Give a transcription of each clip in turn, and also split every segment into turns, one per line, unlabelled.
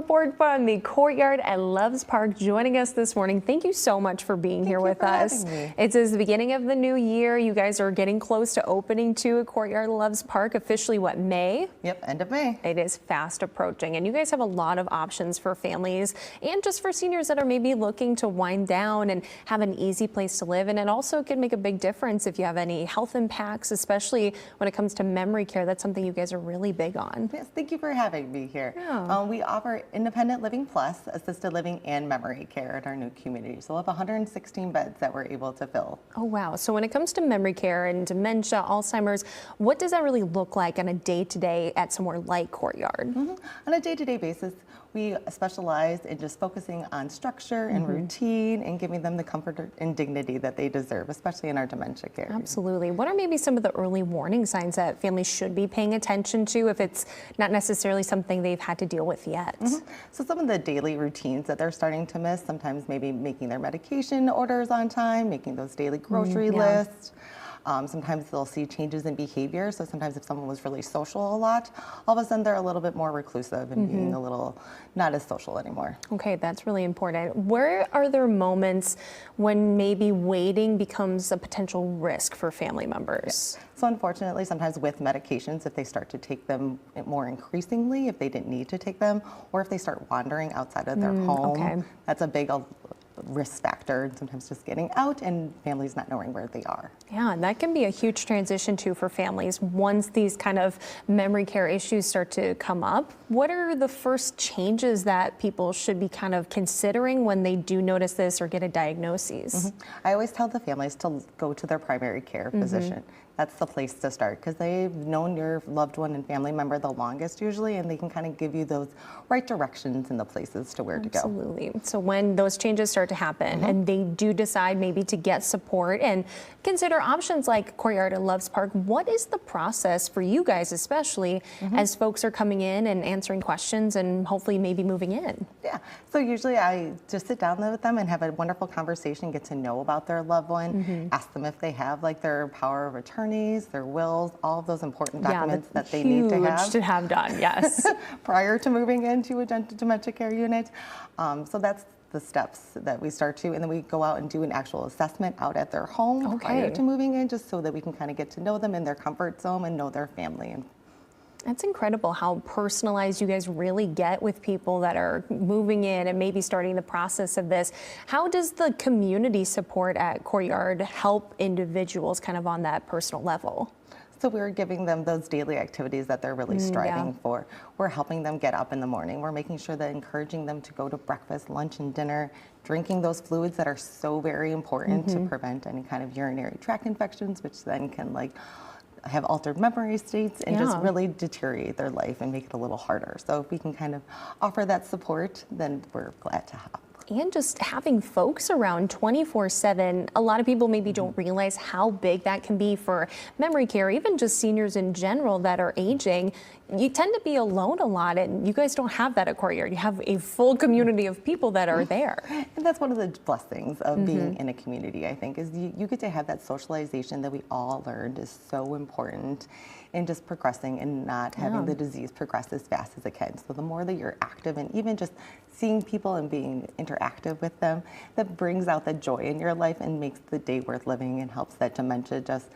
Board from the Courtyard at Loves Park joining us this morning. Thank you so much for being here with us. It's the beginning of the new year. You guys are getting close to opening to Courtyard Loves Park, officially what, May?
Yep, end of May.
It is fast approaching, and you guys have a lot of options for families and just for seniors that are maybe looking to wind down and have an easy place to live. And it also can make a big difference if you have any health impacts, especially when it comes to memory care. That's something you guys are really big on.
Yes, thank you for having me here.
Yeah.
We offer Independent Living Plus, assisted living, and memory care in our new community. So we'll have 116 beds that we're able to fill.
Oh, wow. So when it comes to memory care and dementia, Alzheimer's, what does that really look like on a day-to-day at somewhere like Courtyard?
On a day-to-day basis, we specialize in just focusing on structure and routine and giving them the comfort and dignity that they deserve, especially in our dementia care.
Absolutely. What are maybe some of the early warning signs that families should be paying attention to if it's not necessarily something they've had to deal with yet?
So some of the daily routines that they're starting to miss, sometimes maybe making their medication orders on time, making those daily grocery lists. Sometimes they'll see changes in behavior. So sometimes if someone was really social a lot, all of a sudden they're a little bit more reclusive and being a little not as social anymore.
Okay, that's really important. Where are there moments when maybe waiting becomes a potential risk for family members?
So unfortunately, sometimes with medications, if they start to take them more increasingly, if they didn't need to take them, or if they start wandering outside of their home, that's a big risk factor, and sometimes just getting out and families not knowing where they are.
Yeah, and that can be a huge transition too for families once these kind of memory care issues start to come up. What are the first changes that people should be kind of considering when they do notice this or get a diagnosis?
I always tell the families to go to their primary care physician. That's the place to start because they've known your loved one and family member the longest usually, and they can kind of give you those right directions and the places to where to go.
Absolutely. So when those changes start to happen and they do decide maybe to get support and consider options like Courtyard and Loves Park, what is the process for you guys, especially as folks are coming in and answering questions and hopefully maybe moving in?
Yeah, so usually I just sit down with them and have a wonderful conversation, get to know about their loved one, ask them if they have like their power of attorney, their wills, all of those important documents that they need to have
done, yes.
prior to moving into a dementia care unit. So that's the steps that we start to, and then we go out and do an actual assessment out at their home prior to moving in, just so that we can kind of get to know them in their comfort zone and know their family. And
that's incredible how personalized you guys really get with people that are moving in and maybe starting the process of this. How does the community support at Courtyard help individuals kind of on that personal level?
So we're giving them those daily activities that they're really striving for. We're helping them get up in the morning. We're making sure that encouraging them to go to breakfast, lunch, and dinner, drinking those fluids that are so very important to prevent any kind of urinary tract infections, which then can have altered memory states and just really deteriorate their life and make it a little harder. So if we can kind of offer that support, then we're glad to help.
And just having folks around 24/7. A lot of people maybe don't realize how big that can be for memory care, even just seniors in general that are aging. You tend to be alone a lot, and you guys don't have that at Courtyard. You have a full community of people that are there.
And that's one of the blessings of being in a community, I think, is you get to have that socialization that we all learned is so important in just progressing and not having the disease progress as fast as it can. So the more that you're active and even just seeing people and being interactive with them, that brings out the joy in your life and makes the day worth living and helps that dementia just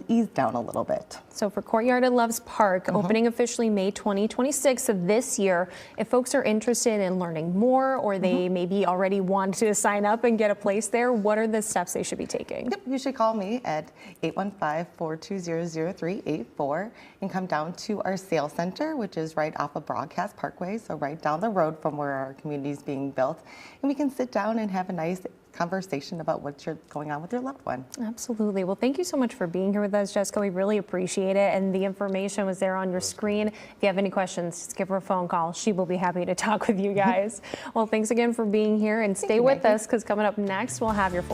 ease down a little bit.
So for Courtyard at Loves Park, opening officially May 2026 of this year, if folks are interested in learning more or they maybe already want to sign up and get a place there, what are the steps they should be taking?
Yep, you should call me at 815-420-0384 and come down to our sales center, which is right off of Broadcast Parkway, so right down the road from where our community is being built. And we can sit down and have a nice conversation about what's going on with your loved one.
Absolutely. Well, thank you so much for being here with us, Jessica. We really appreciate it. And the information was there on your screen. If you have any questions, just give her a phone call. She will be happy to talk with you guys. Well, thanks again for being here, and stay with us because coming up next, we'll have your full